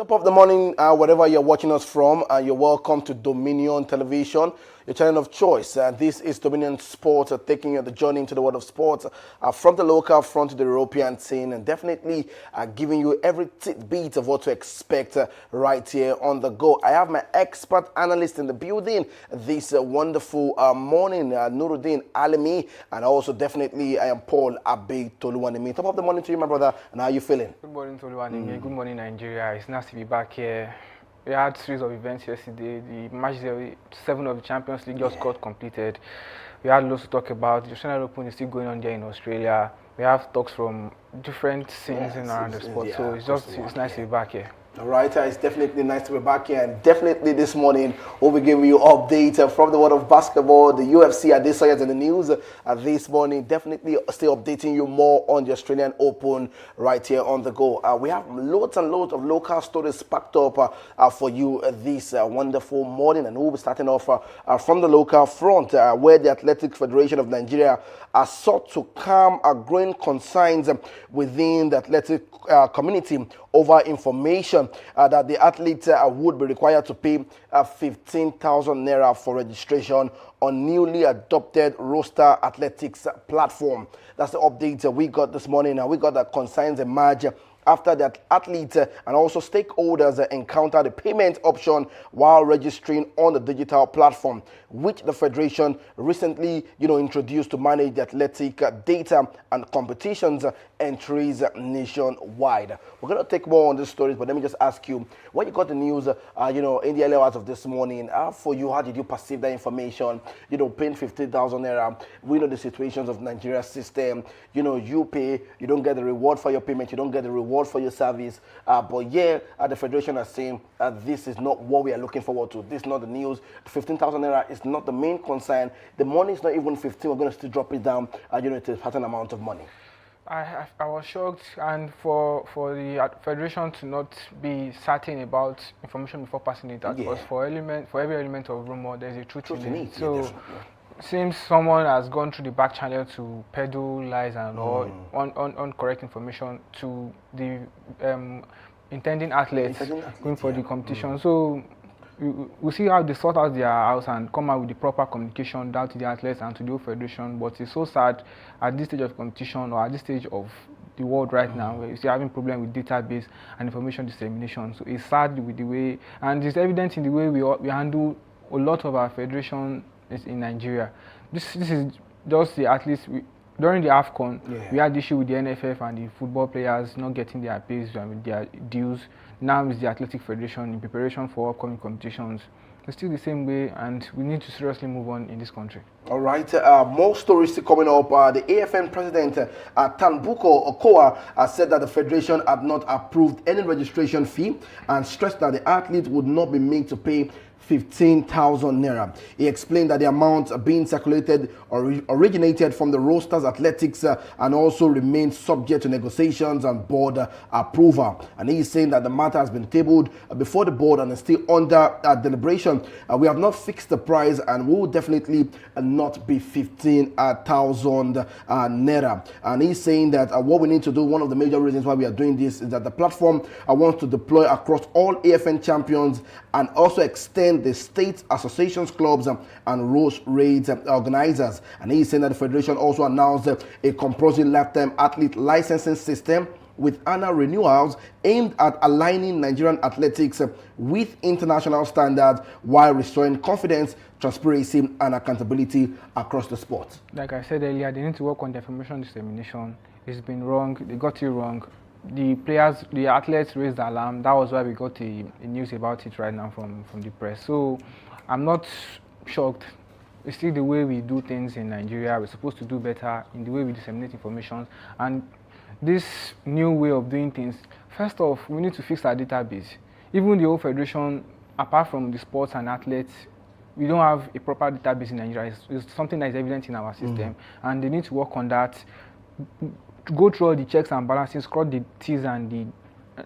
Top of the morning, wherever you're watching us from, you're welcome to Dominion Television, your channel of choice. This is Dominion Sports, taking you on the journey into the world of sports, from the local front to the European scene, and definitely giving you every tidbit of what to expect right here on the go. I have my expert analyst in the building this wonderful morning, Nuruddin Alimi, and also definitely I am Paul Abe Toluwanimi. Top of the morning to you, my brother, and how are you feeling? Good morning, Toluwanimi. Good morning, Nigeria. It's nice to be back here. We had a series of events yesterday. The match 7 of the Champions League just got completed. We had lots to talk about. The Australian Open is still going on there in Australia. We have talks from different scenes in around the sport. So it's nice to be back here. All right, it's definitely nice to be back here, and definitely this morning we'll be giving you updates from the world of basketball. The UFC Adesanya in the news this morning. Definitely still updating you more on the Australian Open right here on the go. We have loads and loads of local stories packed up for you this wonderful morning, and we'll be starting off from the local front, where the Athletic Federation of Nigeria are sought to calm growing concerns within the athletic community over information that the athlete would be required to pay 15,000 naira for registration on newly adopted roster athletics platform. That's the update we got this morning, and we got that concerns emerge after that athletes and also stakeholders encounter the payment option while registering on the digital platform, which the Federation recently introduced to manage the athletic data and competitions entries nationwide. We're going to take more on these stories, but let me just ask you, when you got the news, in the early hours of this morning, for you, how did you perceive that information? Paying 15,000 naira. We know the situations of Nigeria's system. You pay, you don't get the reward for your payment, you don't get the reward for your service. But yeah, the Federation is saying this is not what we are looking forward to. This is not the news. 15,000 naira is not the main concern. The money is not even 15. We're going to still drop it down, to a certain amount of money. I was shocked, and for the Federation to not be certain about information before passing it out, because for every element of rumor, there's a truth in it. So seems someone has gone through the back channel to peddle lies and all on correct information to the intending athletes going for the competition. So we'll see how they sort out their house and come out with the proper communication down to the athletes and to the Federation. But it's so sad at this stage of competition, or at this stage of the world right now, where you see having problem with database and information dissemination. So it's sad with the way, and it's evident in the way we handle a lot of our federation in Nigeria. This is just the athletes. During the AFCON, we had issue with the NFF and the football players not getting their pays and their dues. Now it's the Athletic Federation in preparation for upcoming competitions. It's still the same way, and we need to seriously move on in this country. All right, more stories still coming up. The AFN president, Tanbuko Okoa, said that the Federation had not approved any registration fee and stressed that the athlete would not be made to pay 15,000 naira. He explained that the amount being circulated originated from the rosters athletics and also remains subject to negotiations and board approval. And he is saying that the matter has been tabled before the board and is still under deliberation. We have not fixed the price and will definitely not be 15,000 naira. And he's saying that what we need to do, one of the major reasons why we are doing this, is that the platform wants to deploy across all AFN champions and also extend the state associations, clubs, and Rose Raids organizers. And he's saying that the Federation also announced a compulsory lifetime athlete licensing system with annual renewals aimed at aligning Nigerian athletics with international standards while restoring confidence, transparency, and accountability across the sport. Like I said earlier, they need to work on the information dissemination. It's been wrong. They got it wrong. The players, the athletes raised the alarm. That was why we got the news about it right now from the press. So I'm not shocked. It's still the way we do things in Nigeria. We're supposed to do better in the way we disseminate information. And this new way of doing things, first off, we need to fix our database. Even the whole Federation, apart from the sports and athletes, we don't have a proper database in Nigeria. It's something that is evident in our system. And they need to work on that. Go through all the checks and balances, cross the T's and the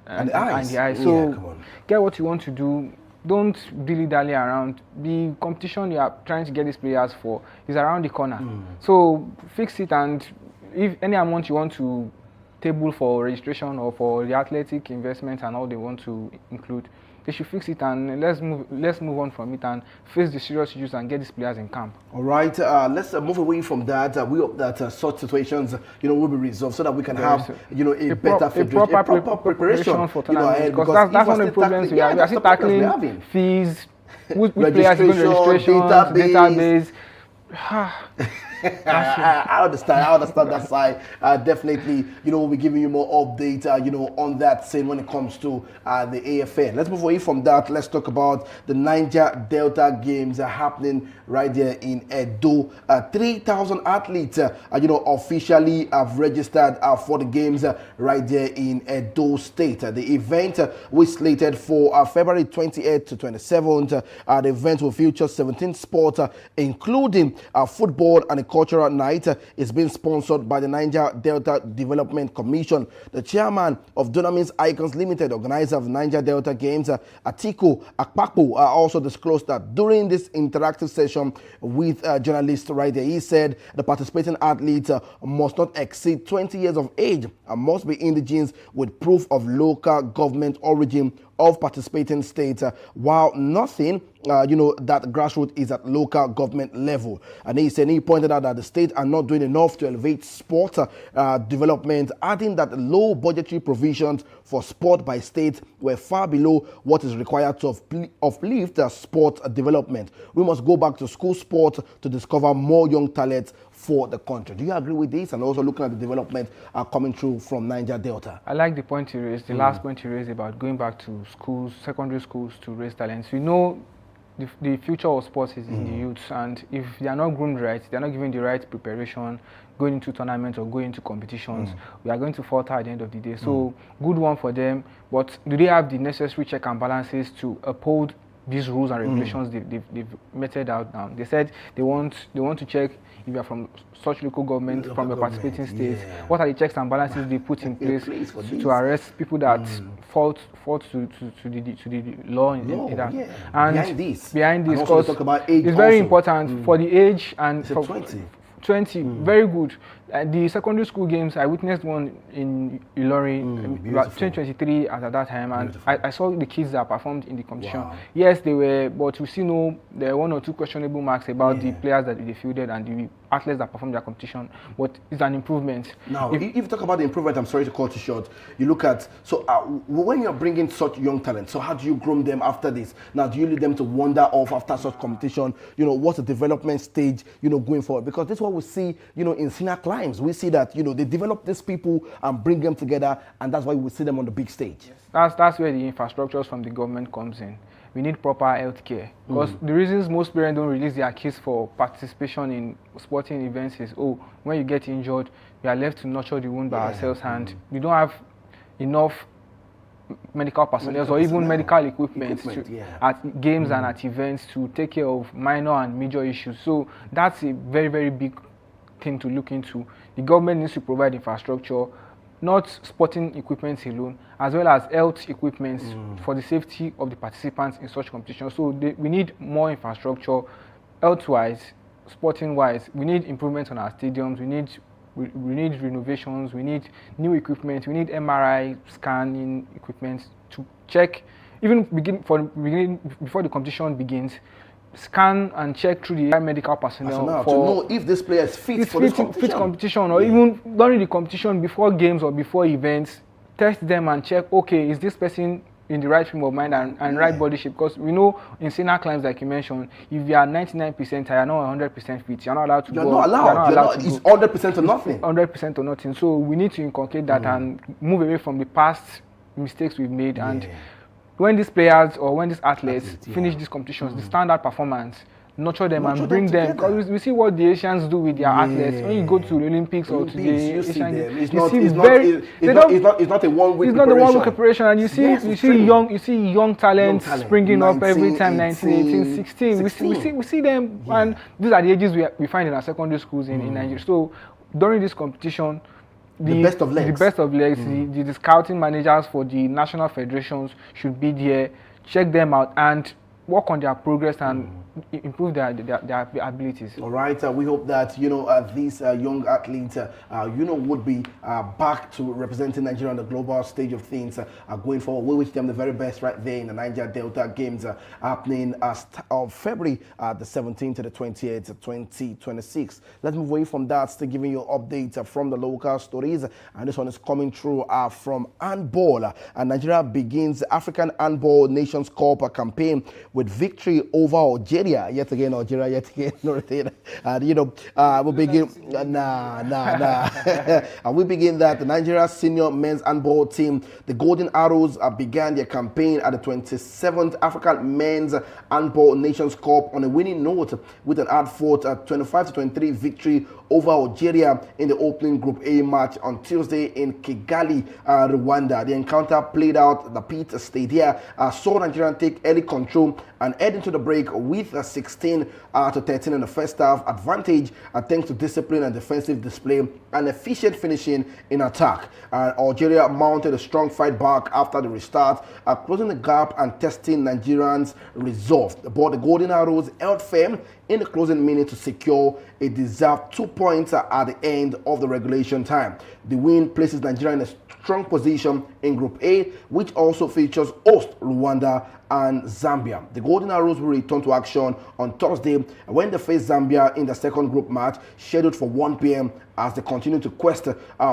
I's. So get what you want to do. Don't dilly-dally around. The competition you are trying to get these players for is around the corner. So fix it, and if any amount you want to table for registration or for the athletic investment and all they want to include. They should fix it and let's move on from it and face the serious issues and get these players in camp. All right, let's move away from that. We hope that such situations, will be resolved so that we can have, a proper preparation for tournament. Because that's one of the problems we are. We are still tackling fees, which players even registration, database. I understand that side. Definitely, we'll be giving you more update, on that scene when it comes to the AFN. Let's move away from that. Let's talk about the Niger Delta Games happening right there in Edo. 3,000 athletes, officially have registered for the games right there in Edo State. The event was slated for February 28th to 27th. The event will feature 17 sports, including football and cultural night. Is being sponsored by the Niger Delta Development Commission. The chairman of Dunamis Icons Limited, organizer of Niger Delta Games, Atiku Akpaku, also disclosed that during this interactive session with journalists right there, he said the participating athletes must not exceed 20 years of age and must be indigenous with proof of local government origin of participating states, while nothing, that grassroots is at local government level. And he pointed out that the states are not doing enough to elevate sport development, adding that low budgetary provisions for sport by state were far below what is required to uplift sport development. We must go back to school sport to discover more young talents for the country. Do you agree with this? And also looking at the development coming through from Niger Delta. I like the point you raised, the last point you raised about going back to schools, secondary schools to raise talents. We know the future of sports is in the youths, and if they are not groomed right, they are not given the right preparation, going into tournaments or going into competitions, we are going to falter at the end of the day. So good one for them, but do they have the necessary check and balances to uphold these rules and regulations they've meted out now? They said they want to check if you are from such local government, from the participating states, what are the checks and balances they put in place to arrest people that fault to the law in that. And behind this, because it's very important for the age and for 20, very good. The secondary school games, I witnessed one in Ilorin, 2023 at that time, and I saw the kids that performed in the competition. Wow. Yes, they were, but we still know there were 1 or 2 questionable marks about the players that they fielded and the athletes that performed their competition, but it's an improvement. Now, if you talk about the improvement, I'm sorry to cut you short, you look at, so when you're bringing such young talent, so how do you groom them after this? Now, do you lead them to wander off after such competition? What's the development stage, going forward? Because this is what we see, in senior climbs. We see that, they develop these people and bring them together, and that's why we see them on the big stage. Yes. That's where the infrastructures from the government comes in. We need proper health care. Because the reasons most parents don't release their kids for participation in sporting events is, when you get injured, we are left to nurture the wound by ourselves, and we don't have enough medical personnel or even medical equipment at games and at events to take care of minor and major issues. So that's a very, very big thing to look into. The government needs to provide infrastructure, not sporting equipment alone, as well as health equipment for the safety of the participants in such competitions. So we need more infrastructure, health-wise, sporting-wise. We need improvements on our stadiums. We need renovations. We need new equipment. We need MRI scanning equipment to check, even before the competition begins. Scan and check through the medical personnel to know if this player is fit for this competition. Or even during the competition, before games or before events, test them and check, is this person in the right frame of mind and right body shape? Because we know in senior climbs, like you mentioned, if you are 99%, you are not 100% fit, you're not allowed to go. You're not allowed. It's 100% or nothing. 100% or nothing. So we need to inculcate that and move away from the past mistakes we've made. And when these players or when these athletes finish these competitions, the standard performance, nurture them and bring them. Because we see what the Asians do with their athletes. When you go to the Olympics or to the Asian Games, it's not a one-week preparation. It's not a one-week preparation, and you see young talents springing up every time. 19, 18, 16. We see them, and these are the ages we find in our secondary schools in Nigeria. So during this competition, the best of legs, the scouting managers for the national federations should be there, check them out, and work on their progress and improve their abilities. All right, we hope that these young athletes would be back to representing Nigeria on the global stage of things going forward. We wish them the very best right there in the Niger Delta Games happening on February the 17th to the 28th, 2026. Let's move away from that, still giving you updates from the local stories, and this one is coming through from handball. Nigeria begins the African Handball Nations Cup campaign with victory over Algeria. Yet again, Algeria, yet again, Northern. And we begin, and we begin that the Nigeria senior men's handball team, the Golden Arrows, began their campaign at the 27th African Men's Handball Nations Cup on a winning note with an hard-fought 25-23 victory over Algeria in the opening Group A match on Tuesday in Kigali, Rwanda. The encounter played out at the Pete Stadium, saw Nigeria take early control and head into the break with a 16-13 in the first half advantage, thanks to discipline and defensive display and efficient finishing in attack. Algeria mounted a strong fight back after the restart, closing the gap and testing Nigerians' resolve. But the Golden Arrows held firm in the closing minute to secure a deserved 2 points at the end of the regulation time. The win places Nigeria in a strong position in Group A, which also features host Rwanda and Zambia. The Golden Arrows will return to action on Thursday when they face Zambia in the second group match scheduled for 1 p.m. as they continue to quest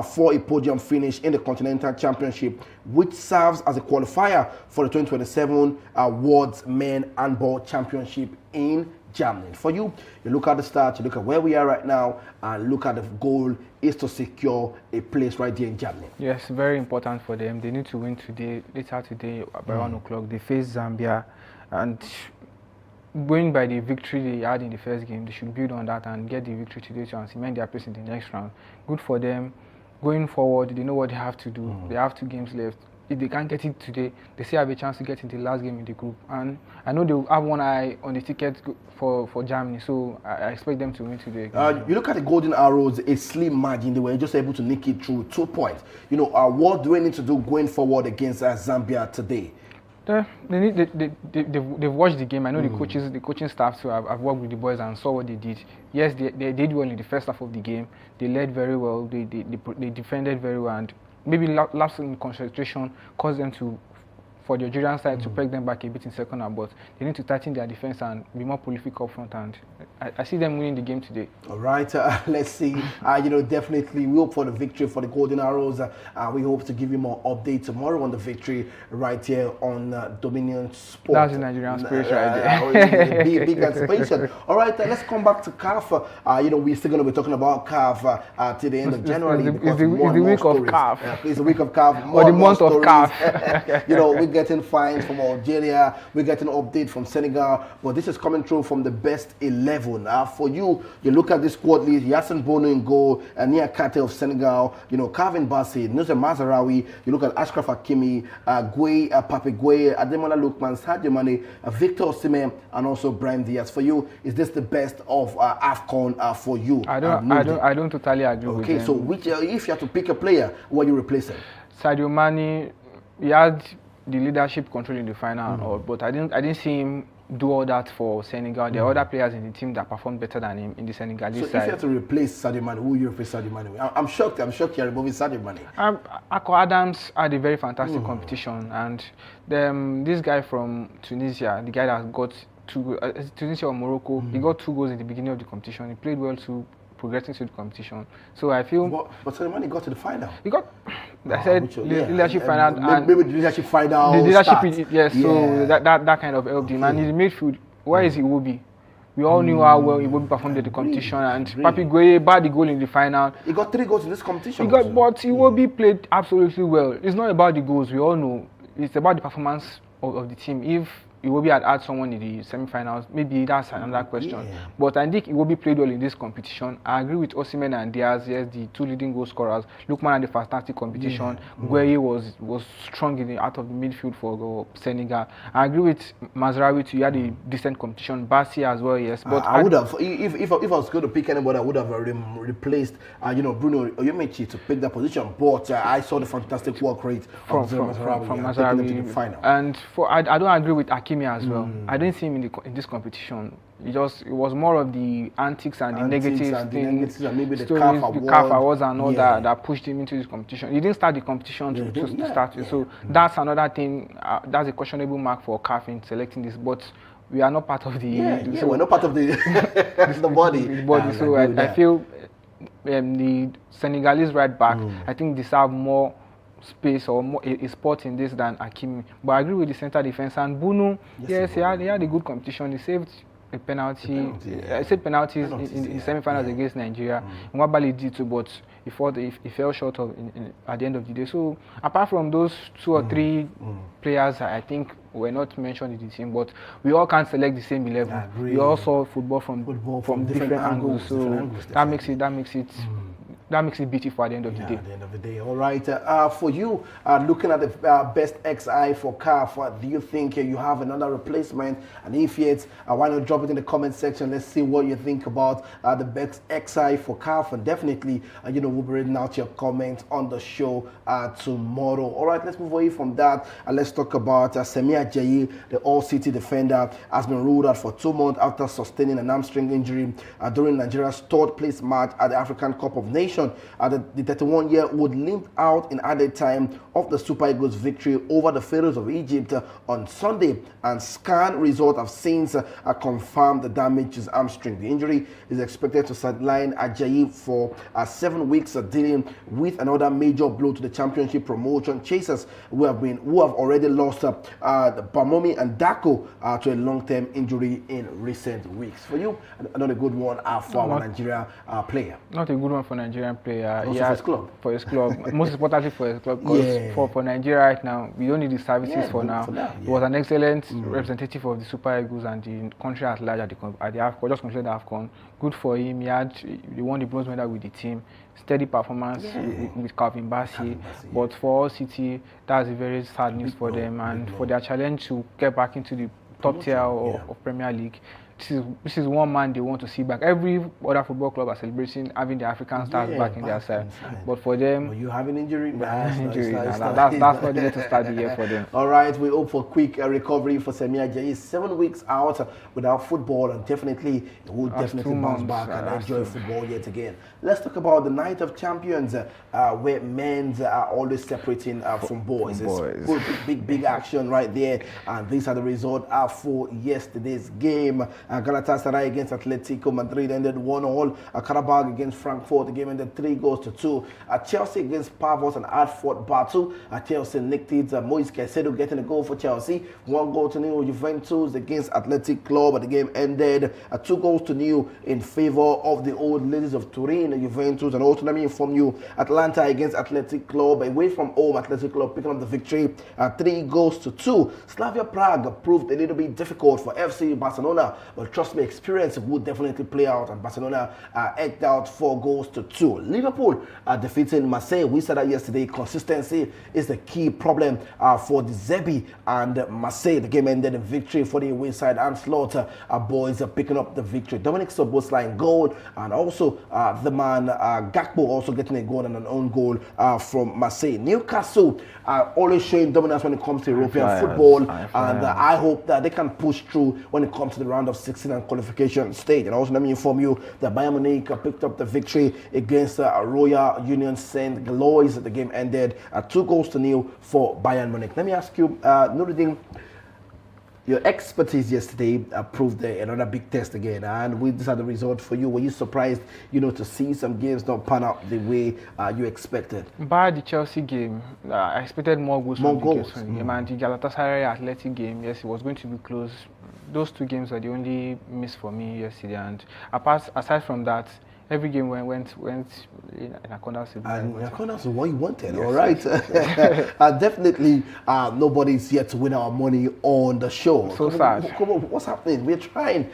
for a podium finish in the Continental Championship, which serves as a qualifier for the 2027 World Men Handball Championship in Germany. For you look at the start, you look at where we are right now, and look at the goal is to secure a place right there in Germany. Yes, very important for them. They need to win today, later today, by 1 o'clock. They face Zambia, and going by the victory they had in the first game, they should build on that and get the victory today to cement their place in the next round. Good for them. Going forward, they know what they have to do. They have 2 games left. If they can't get it today, they still have a chance to get into the last game in the group. And I know they'll have one eye on the ticket for Germany, so I expect them to win today. You look at the Golden Arrows, a slim margin. They were just able to nick it through 2 points. What do we need to do going forward against Zambia today? They've watched the game. I know the coaching staff too. I've worked with the boys and saw what they did. Yes, they did well in the first half of the game. They led very well. They defended very well, and maybe lapse in concentration caused them for the Algerian side to peg them back a bit in second half, but they need to tighten their defense and be more prolific up front, and I see them winning the game today. All right, let's see. Definitely we hope for the victory for the Golden Arrows. We hope to give you more updates tomorrow on the victory right here on Dominion Sport. That's the Nigerian spirit right there. Big anticipation. All right, let's come back to CAF. We're still going to be talking about CAF till the end of January. It's the week of CAF. It's the week of CAF. Or the month of CAF. We're getting fines from Algeria, we're getting update from Senegal, but this is coming through from the best 11. For you look at this squad list: Yassine Bono in goal, Nia Kate of Senegal, Calvin Bassey, Nusra Mazarawi, you look at Ashraf Hakimi, Pape Gueye, Ademola Lookman, Sadio Mane, Victor Osimhen, and also Brahim Diaz. For you, is this the best of AFCON for you? I don't totally agree with them. Okay, so if you have to pick a player, what are you replacing? Sadio Mane, he had the leadership control in the final, but I didn't see him do all that for Senegal. There are other players in the team that performed better than him in the Senegalese side. So if you have to replace Sadio Mane, who will you replace Sadio Mane with? I'm shocked you're removing Sadio Mane. Akko Adams had a very fantastic competition, and this guy from Tunisia, the guy that got 2 goals, Tunisia or Morocco, he got 2 goals in the beginning of the competition. He played well too, progressing to the competition. So I feel. But Sadio Mane got to the final. He got. I said leadership final. Maybe the leadership final. The leadership, yes. Yeah. So that kind of helped him. And in the midfield, where is Iwobi? We all knew how well Iwobi performed at the competition, and Pape Gueye bagged the goal in the final. He got 3 goals in this competition. But Iwobi played absolutely well. It's not about the goals. We all know. It's about the performance of the team. If Iwobi had someone in the semi-finals, maybe that's another question. Yeah. But I think Iwobi played well in this competition. I agree with Osimhen and Diaz, yes, the 2 leading goal scorers. Lookman had a fantastic competition. Gueye was strong out of the midfield for Senegal. I agree with Mazraoui too. He had a decent competition. Bassi as well, yes. But I would have, if I was going to pick anybody, I would have replaced, Bruno Oyemaechi to pick that position. But I saw the fantastic work rate from Mazraoui in the final. And I don't agree with Hakimi as well. I didn't see him in this competition. It was more of the antics and the negative things, and maybe the stories, CAF awards and all Yeah. that pushed him into this competition. He didn't start the competition to start with, so that's another thing. That's a questionable mark for CAF in selecting this, but we are not part of the. We're not part of the the body. The body. So I feel the Senegalese right back, I think, deserve more space or more a spot in this than Hakimi. But I agree with the center defense and Bunu. Yes, he had a good competition. He saved a penalty. I said penalties in semi-finals against Nigeria. Nwabali did too, but he fell short of at the end of the day. So apart from those 2 or 3 players, I think were not mentioned in the team, but we all can't select the same 11. We all saw football from different angles. So that makes it beautiful at the end of the day. At the end of the day, all right. For you, looking at the best XI for CAF, do you think you have another replacement? And if yes, why not drop it in the comment section? Let's see what you think about the best XI for CAF. And definitely, we'll be reading out your comments on the show tomorrow. All right, let's move away from that. Let's talk about Semi Ajayi, the All-City defender, has been ruled out for 2 months after sustaining an hamstring injury during Nigeria's 3rd place match at the African Cup of Nations. The 31-year-old limped out in added time of the Super Eagles' victory over the Pharaohs of Egypt on Sunday, and scan results have since confirmed the damage to his hamstring. The injury is expected to sideline Ajayi for 7 weeks, dealing with another major blow to the championship promotion chasers who have already lost Bamomi and Dako to a long-term injury in recent weeks. For you, another good one for our Nigeria player. Not a good one for Nigerian player. Also for his club. For his club. Most importantly for his club, because for Nigeria right now, we don't need the services for now. He was an excellent representative of the Super Eagles and the country at large at the AFCON, just completed the AFCON. Good for him. He won the bronze medal with the team. Steady performance with Calvin Bassey. But for All City, that's a very sad news for them, and for their challenge to get back into the top tier of Premier League. This is one man they want to see back. Every other football club are celebrating having the African stars back in their side. But for them, you have an injury? That's not the way to start the year for them. All right, we hope for quick recovery for Semi Ajayi. 7 weeks out without football, and definitely he will definitely bounce back and enjoy football yet again. Let's talk about the Night of Champions, where men's are always separating from boys. It's big action right there, and these are the results for yesterday's game. Galatasaray against Atletico Madrid ended 1-1. Karabag against Frankfurt, the game ended 3-2. Chelsea against Pavos and Hartford battle. Chelsea nicked it. Moise Caicedo getting a goal for Chelsea. 1-0. Juventus against Athletic Club. The game ended 2-0 in favor of the old ladies of Turin, Juventus. And also let me inform you, Atlanta against Athletic Club. Away from home, Athletic Club picking up the victory 3-2. Slavia Prague proved a little bit difficult for FC Barcelona. But trust me, experience would definitely play out, and Barcelona edged out 4-2. Liverpool defeating Marseille. We said that yesterday. Consistency is the key problem for the Zebi and Marseille. The game ended in victory for the away side, and Slaughter boys are picking up the victory. Dominic Szoboszlai in goal, and also the man Gakpo also getting a goal and an own goal from Marseille. Newcastle are always showing dominance when it comes to European football, and I hope that they can push through when it comes to the round of 16 and qualification stage. And also let me inform you that Bayern Munich picked up the victory against Royal Union St. Galois. The game ended 2-0 for Bayern Munich. Let me ask you, Nuruddin, your expertise yesterday proved another big test again, and these are the results for you. Were you surprised, to see some games not pan out the way you expected? By the Chelsea game, I expected more goals from the game, and the Galatasaray Athletic game, yes, it was going to be close. Those 2 games are the only miss for me yesterday, and aside from that, every game went in accordance with what you wanted. Yes, all right. Yes. Definitely, nobody's yet to win our money on the show. So sad. Come on, what's happening? We're trying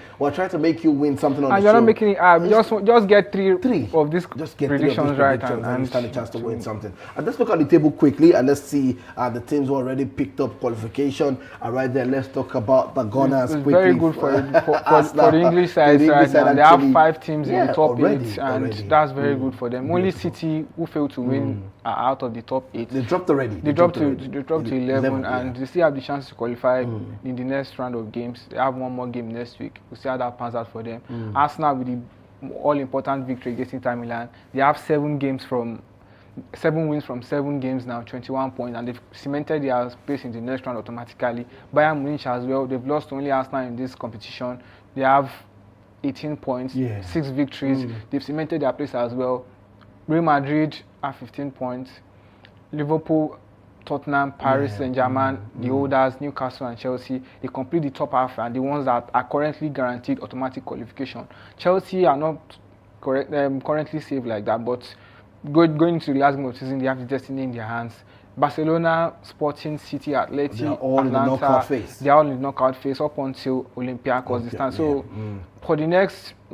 to make you win something on the show. You're not making it. Just get three of these predictions right, and stand a chance to win something. And let's look at the table quickly and let's see the teams who already picked up qualification. Right there, let's talk about the Gunners quickly. Very good for the English side right now. They have 5 teams in the top 8. points, and that's very good for them. Only City, who failed to win, are out of the top 8. They dropped already. They dropped to 11, and they still have the chance to qualify in the next round of games. They have one more game next week. We'll see how that pans out for them. Arsenal, with the all-important victory against Inter Milan, they have 7 wins from 7 games now, 21 points, and they've cemented their place in the next round automatically. Bayern Munich as well, they've lost to only Arsenal in this competition. They have 18 points, 6 victories. They've cemented their place as well. Real Madrid have 15 points. Liverpool, Tottenham, Paris Saint-Germain, the holders, Newcastle and Chelsea, they complete the top half, and the ones that are currently guaranteed automatic qualification. Chelsea are not currently safe like that, but going into the last game of the season, they have the destiny in their hands. Barcelona, Sporting, City, Atleti, they are all Atlanta, in the knockout phase. They are all in the knockout phase up until Olympiacos this time. So for the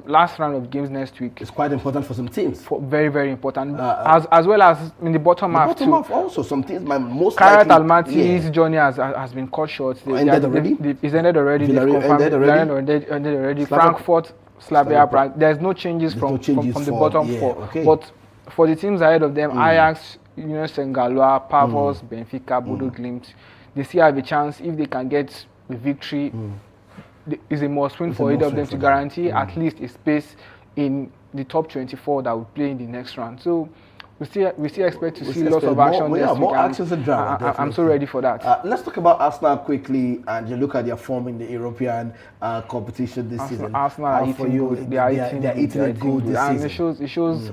last round of games next week, it's quite important for some teams. Very, very important. As well as in the bottom half too. Bottom half also, some teams might most Kairat likely... Almaty's journey has been cut short. Ended already? It's ended already. Ended already. Frankfurt, Slavia Prague. There's no changes from the bottom 4. Okay. But for the teams ahead of them, Ajax, Union Saint-Galois, Pavos, Benfica, Bodo Glimt, they still have a chance if they can get the victory. It's a must-win for either of them to guarantee at least a space in the top 24 that will play in the next round. So we still expect to see lots of action this week. More actions and drama. I'm so ready for that. Let's talk about Arsenal quickly, and you look at their form in the European competition this season. Arsenal are eating good. They are eating it good this season. It shows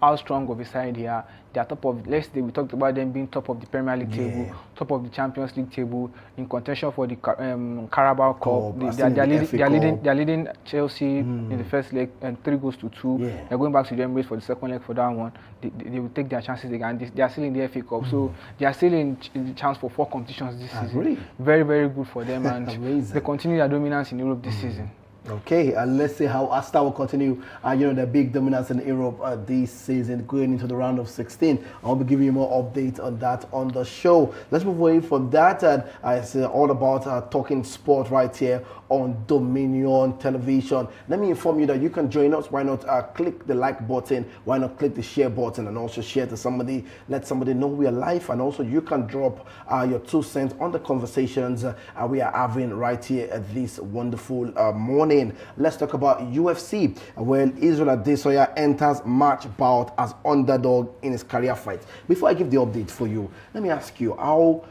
how strong of a side they are. They are top of, yesterday we talked about them being top of the Premier League table, top of the Champions League table, in contention for the Carabao Cup. They are leading Chelsea in the first leg and 3-2. They're going back to the Emirates for the second leg for that one. They will take their chances again. They are still in the FA Cup, so they are still in the chance for 4 competitions this season. Very, very good for them, and they continue their dominance in Europe this season. Okay, and let's see how Arsenal will continue, their big dominance in Europe this season, going into the round of 16. I'll be giving you more updates on that on the show. Let's move away from that, and it's all about talking sport right here on Dominion Television. Let me inform you that you can join us. Why not click the like button? Why not click the share button and also share to somebody? Let somebody know we are live, and also you can drop your 2 cents on the conversations we are having right here at this wonderful morning. Let's talk about UFC. Well, Israel Adesanya enters match bout as underdog in his career fight. Before I give the update for you, let me ask you, how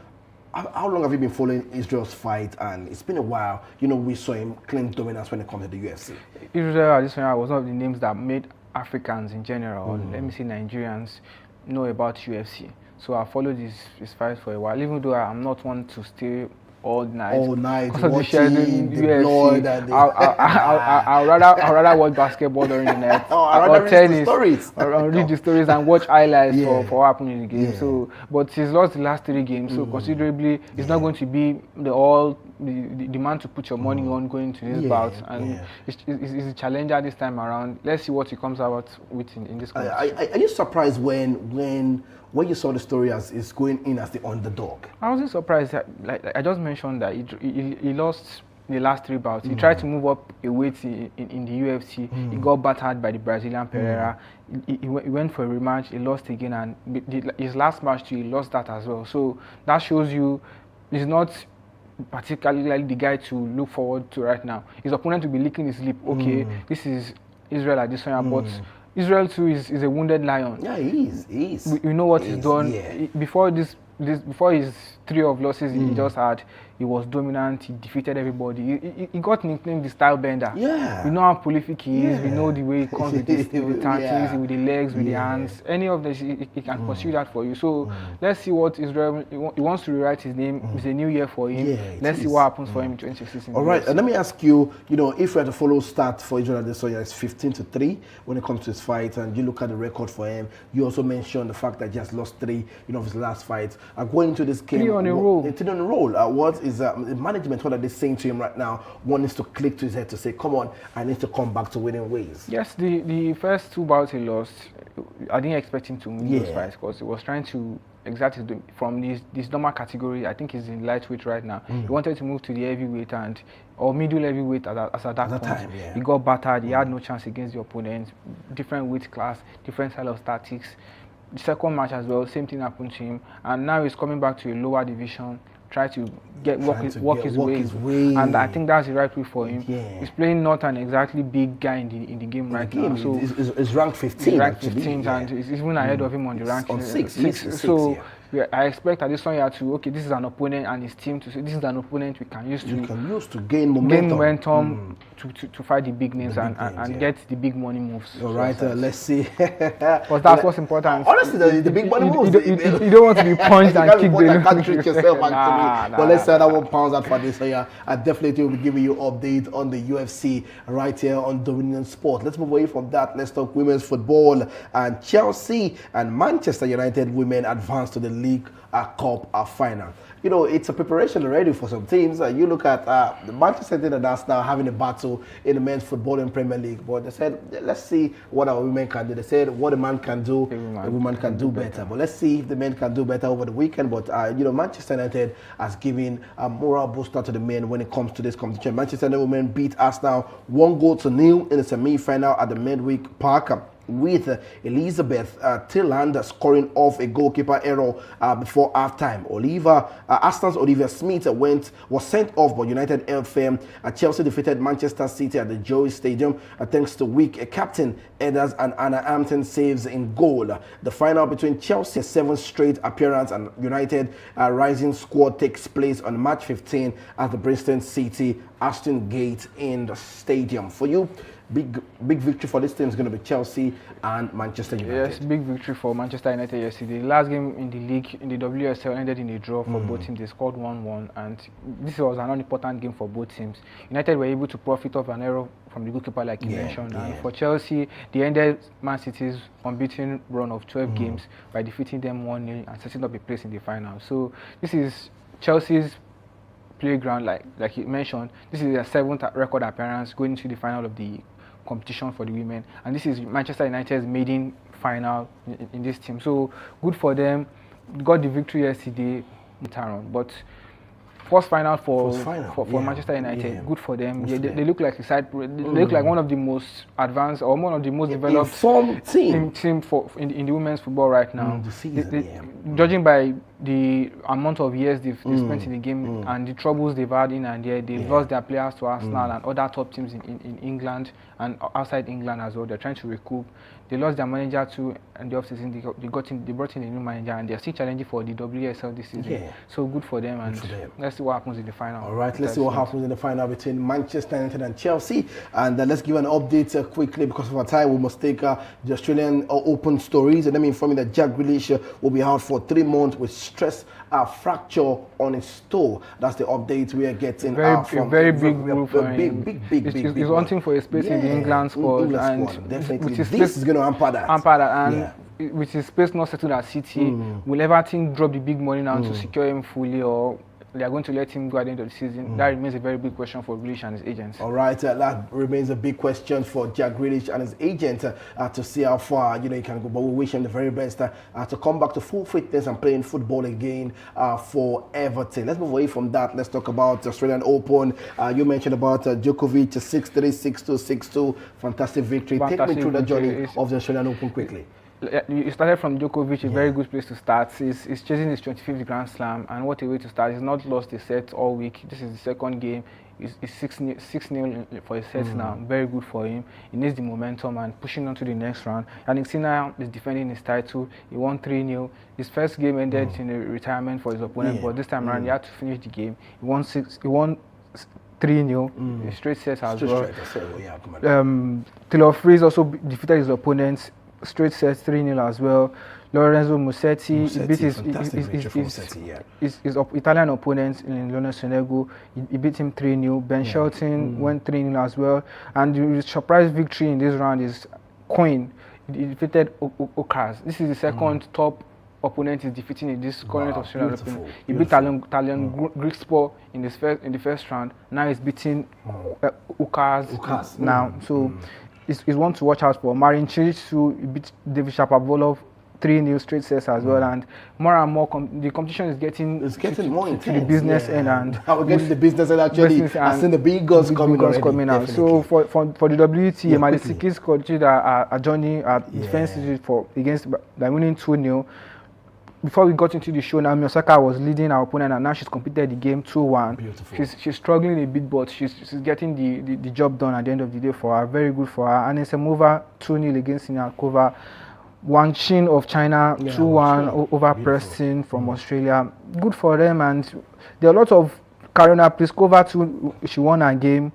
long have you been following Israel's fight? And it's been a while. We saw him claim dominance when it comes to the UFC. Israel Adesanya was one of the names that made Africans in general, let me say Nigerians, know about UFC. So I followed his fight for a while, even though I'm not one to stay all night watching the blood and I'd rather watch basketball during the night or tennis or read the stories and watch highlights for what happened in the game. So, but he's lost the last 3 games, so considerably it's not going to be the man to put your money on going to this bout, and he's a challenger this time around. Let's see what he comes out with in this competition. Are you surprised when you saw the story as is going in as the underdog? I wasn't surprised. Like I just mentioned that he lost the last 3 bouts. He tried to move up a weight in the UFC. He got battered by the Brazilian Pereira. He went for a rematch. He lost again, and his last match too, he lost that as well. So that shows you he's not particularly the guy to look forward to right now. His opponent will be licking his lip. Okay, this is Israel Adesanya, but Israel too is a wounded lion. Yeah, he is. We know what he's done. Before his 3 of losses he just had, he was dominant. He defeated everybody. He got nicknamed the style bender. Yeah. We know how prolific he is. We know the way he comes with the tactics, with the legs, with the hands. Any of this, he can pursue that for you. So let's see what Israel, he wants to rewrite his name. It's a new year for him. Let's see what happens for him in 2016. All right, and let me ask you, if we had to follow stats for Israel Adesanya, it's 15-3 when it comes to his fight, and you look at the record for him. You also mentioned the fact that he has lost 3 of his last fights. Going into this game, 3 on a roll. 3 on a roll. What is the management, what are they saying to him right now? One is to click to his head to say, come on, I need to come back to winning ways. Yes, the first 2 bouts he lost, I didn't expect him to win those fights because he was trying to from this normal category. I think he's in lightweight right now. He wanted to move to the heavyweight or middle heavyweight at that point. Time, yeah. He got battered. He had no chance against the opponent. Different weight class, different style of tactics. The second match as well, same thing happened to him, and now he's coming back to a lower division. Try to work his way, and I think that's the right way for him. Yeah. He's playing not an exactly big guy in the game right now. So it's ranked 15. He's ranked 15, and he's even ahead of him on the rank. On six. So I expect Adesanya to this is an opponent, and his team to say this is an opponent we can use to gain momentum, to fight the big names and get the big money moves. All right, let's see. Because that's what's important. Honestly, the big money moves. You don't want to be punched and kicked. You can't trick yourself actually. But let's say that £1 out for this year. I definitely will be giving you update on the UFC right here on Dominion Sport. Let's move away from that. Let's talk women's football, and Chelsea and Manchester United women advanced to the League Cup final. You know, it's a preparation already for some teams. You look at the Manchester United that's now having a battle in the men's football in Premier League. But they said, let's see what our women can do. They said, what a man can do, a woman can do better. But let's see if the men can do better over the weekend. But, Manchester United has given a moral booster to the men when it comes to this competition. Manchester United women beat Arsenal 1-0 in the semi-final at the Midweek Park, with Elizabeth Tilland scoring off a goalkeeper error before halftime. Aston's Olivia Smith was sent off, but United held firm. Chelsea defeated Manchester City at the Joy Stadium thanks to weak captain Edders and Anna Hampton saves in goal. The final between Chelsea's 7th straight appearance and United rising squad takes place on March 15 at the Bristol City Ashton Gate in the stadium. For you, big victory for this team is going to be Chelsea and Manchester United. Yes, big victory for Manchester United yesterday. Last game in the league, in the WSL, ended in a draw for both teams. They scored 1-1, and this was an unimportant game for both teams. United were able to profit off an error from the goalkeeper, like you mentioned. And for Chelsea, they ended Man City's unbeaten run of 12 games by defeating them 1-0 and setting up a place in the final. So this is Chelsea's playground, like you mentioned. This is their 7th record appearance going into the final of the competition for the women, and this is Manchester United's maiden final in this team. So good for them. Got the victory yesterday, but first final for Manchester United. Good for them. They look like a side. They look like one of the most advanced or one of the most developed team in the women's football right now. Judging by the amount of years they've spent in the game and the troubles they've had in and there, they've lost their players to Arsenal and other top teams in England and outside England as well. They're trying to recoup. They lost their manager too in the offseason. They brought in a new manager, and they're still challenging for the WSL this season. So good for them, and let's see what happens in the final. All right, let's see what happens in the final between Manchester United and Chelsea. And let's give an update quickly because of our time. We must take the Australian Open stories. And let me inform you that Jack Grealish will be out for 3 months with stress fracture on his toe. That's the update we are getting. A very big move for him. Big. He's hunting for a space in the England squad, and definitely this is going to hamper that. And with his space not settled at City, will Everton drop the big money now to secure him fully, or they are going to let him go at the end of the season? That remains a very big question for Grealish and his agents. All right, that remains a big question for Jack Grealish and his agent to see how far he can go. But we wish him the very best to come back to full fitness and playing football again for Everton. Let's move away from that. Let's talk about the Australian Open. You mentioned about Djokovic 6-3, 6-2. Fantastic victory. Take me through the journey of the Australian Open quickly. You started from Djokovic, a very good place to start. He's chasing his 25th Grand Slam, and what a way to start. He's not lost a set all week. This is the second game. It's 6-0 for his sets now. Very good for him. He needs the momentum and pushing on to the next round. Yannick Sinner is defending his title. He won 3-0. His first game ended in a retirement for his opponent, but this time around he had to finish the game. He won 3-0, straight sets as well. Taylor Fritz also defeated his opponents. Straight sets 3-0 as well. Lorenzo Musetti beat his Italian opponent in Lona Sonego. He beat him 3-0. Ben Shelton went 3-0 as well. And the surprise victory in this round is Coin. He defeated Okaz. This is the second top opponent he's defeating in this current Australian Open. He beat Italian Grigspor in the first round. Now he's beating Okaz now. So it's one to watch out for. Marin Cilic beat David Shapovalov 3-0 straight sets as well, and more and more the competition is getting more intense to the business end, and we're getting the business end actually. I've seen the big guns coming out. So for the WTA, Malisikis coaches are joining defenses against by winning 2-0. Before we got into the show, Naomi Osaka was leading our opponent, and now she's completed the game 2-1. Beautiful. She's struggling a bit, but she's getting the job done at the end of the day for her. Very good for her. And it's a mover 2-0 against Sinakova. Wang Qin of China 2-1 over Preston from Australia. Good for them, and there are a lot of Karolina Pliskova too. She won her game.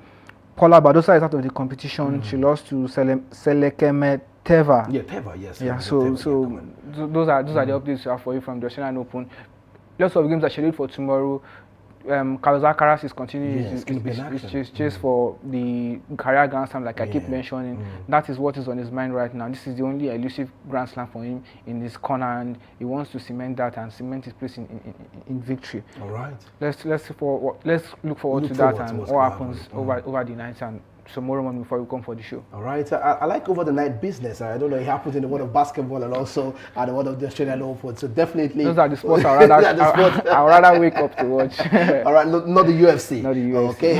Paula Badosa is out of the competition. She lost to Selekemet Teva. Teva, yes. Yeah, so those are the updates we have for you from the Australian Open. Lots of games are scheduled for tomorrow. Carlos Alcaraz is continuing his chase for the career Grand Slam, like I keep mentioning. That is what is on his mind right now. This is the only elusive Grand Slam for him in this corner, and he wants to cement that and cement his place in victory. All right. Let's look forward to that and what happens over the night and tomorrow morning before we come for the show. All right. I like over the night business. I don't know, it happens in the world of basketball and also at the world of the Australian Open. So definitely those are the sports I'd rather wake up to watch. All right, not the UFC. Not the UFC. Okay.